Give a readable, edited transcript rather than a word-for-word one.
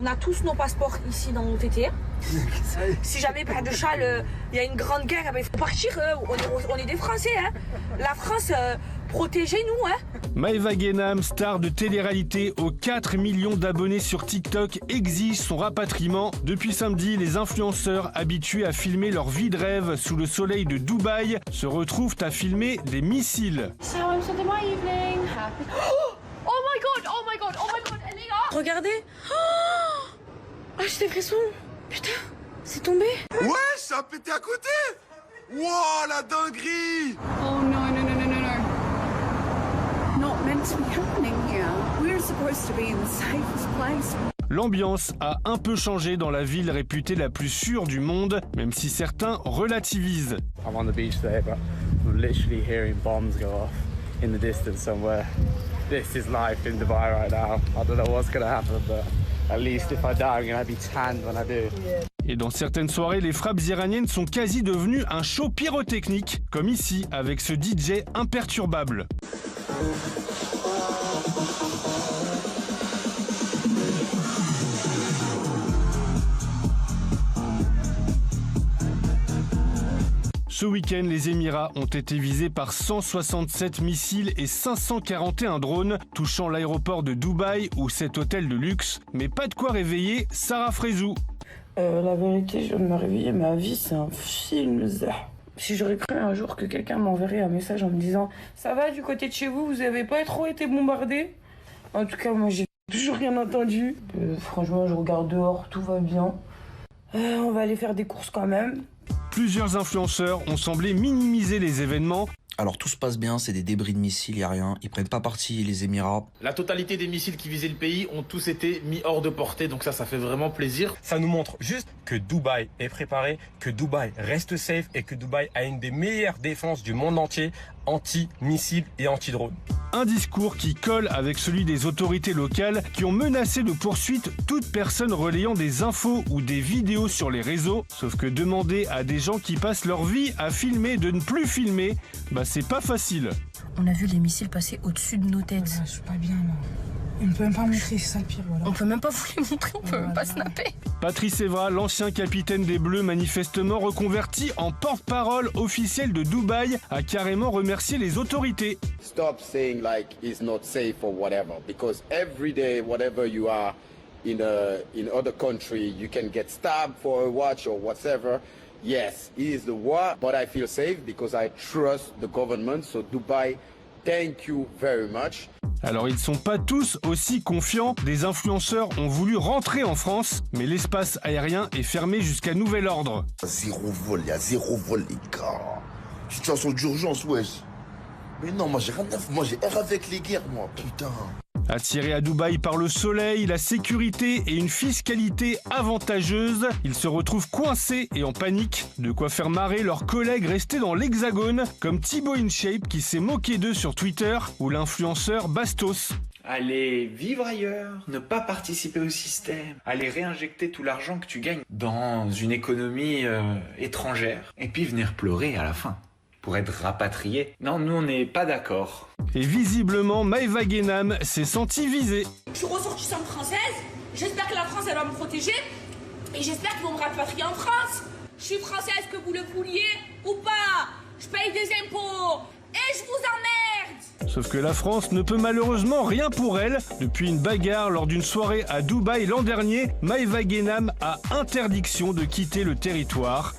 On a tous nos passeports ici dans nos TT. Si jamais par de Châle, il y a une grande guerre, il faut partir. On est des Français. Hein. La France, protégez-nous. Hein. Maëva Guénam, star de télé-réalité aux 4 millions d'abonnés sur TikTok, exige son rapatriement. Depuis samedi, les influenceurs habitués à filmer leur vie de rêve sous le soleil de Dubaï se retrouvent à filmer des missiles. Regardez. Ah, j'ai des frissons. Putain, c'est tombé. Ouais, ça a pété à côté. Wow, la dinguerie. Oh no. Not meant to be happening here. We're supposed to be in the safest place. L'ambiance a un peu changé dans la ville réputée la plus sûre du monde, même si certains relativisent. I'm on the beach there, but I'm literally hearing bombs go off in the distance somewhere. This is life in Dubai right now. I don't know what's going to happen, but at least if I die, I'm going to be tanned when I do. Et dans certaines soirées, les frappes iraniennes sont quasi devenues un show pyrotechnique, comme ici avec ce DJ imperturbable. Ce week-end, les Émirats ont été visés par 167 missiles et 541 drones touchant l'aéroport de Dubaï ou cet hôtel de luxe. Mais pas de quoi réveiller Sarah Frézou. La vérité, je viens de me réveiller, ma vie c'est un film. Si j'aurais cru un jour que quelqu'un m'enverrait un message en me disant « Ça va du côté de chez vous, vous avez pas trop été bombardé ?» En tout cas, moi j'ai toujours rien entendu. Franchement, je regarde dehors, tout va bien. On va aller faire des courses quand même. Plusieurs influenceurs ont semblé minimiser les événements. Alors tout se passe bien, c'est des débris de missiles, y a rien. Ils prennent pas parti les Émirats. La totalité des missiles qui visaient le pays ont tous été mis hors de portée, donc ça fait vraiment plaisir. Ça nous montre juste que Dubaï est préparé, que Dubaï reste safe et que Dubaï a une des meilleures défenses du monde entier, anti-missiles et anti-drones. Un discours qui colle avec celui des autorités locales qui ont menacé de poursuite toute personne relayant des infos ou des vidéos sur les réseaux. Sauf que demander à des gens qui passent leur vie à filmer de ne plus filmer, c'est pas facile. On a vu les missiles passer au-dessus de nos têtes. Voilà, je suis pas bien là. On ne peut même pas montrer, c'est ça le pire. Voilà. On peut même pas vous les montrer, on peut même pas snapper. Patrice Evra, l'ancien capitaine des Bleus manifestement reconverti en porte-parole officiel de Dubaï, a carrément remercié les autorités. Stop saying like it's not safe or whatever, because every day, whatever you are in other country, you can get stabbed for a watch or whatever. Yes, it is the war, but I feel safe because I trust the government. So Dubai, thank you very much. Alors ils sont pas tous aussi confiants. Des influenceurs ont voulu rentrer en France, mais l'espace aérien est fermé jusqu'à nouvel ordre. Zéro vol, il y a zéro vol les gars. Situation d'urgence, wesh. Mais non, moi j'ai rien à faire, moi j'ai air avec les guerres, moi, putain. Attirés à Dubaï par le soleil, la sécurité et une fiscalité avantageuse, ils se retrouvent coincés et en panique. De quoi faire marrer leurs collègues restés dans l'hexagone, comme Thibaut InShape qui s'est moqué d'eux sur Twitter, ou l'influenceur Bastos. Aller vivre ailleurs, ne pas participer au système, aller réinjecter tout l'argent que tu gagnes dans une économie étrangère, et puis venir pleurer à la fin. Pour être rapatrié. Non, nous on n'est pas d'accord. Et visiblement, Maëva Guénam s'est sentie visée. Je suis ressortissante française, j'espère que la France elle va me protéger, et j'espère qu'ils vont me rapatrier en France. Je suis française, que vous le vouliez ou pas, je paye des impôts, et je vous emmerde. Sauf que la France ne peut malheureusement rien pour elle. Depuis une bagarre lors d'une soirée à Dubaï l'an dernier, Maëva Guénam a interdiction de quitter le territoire.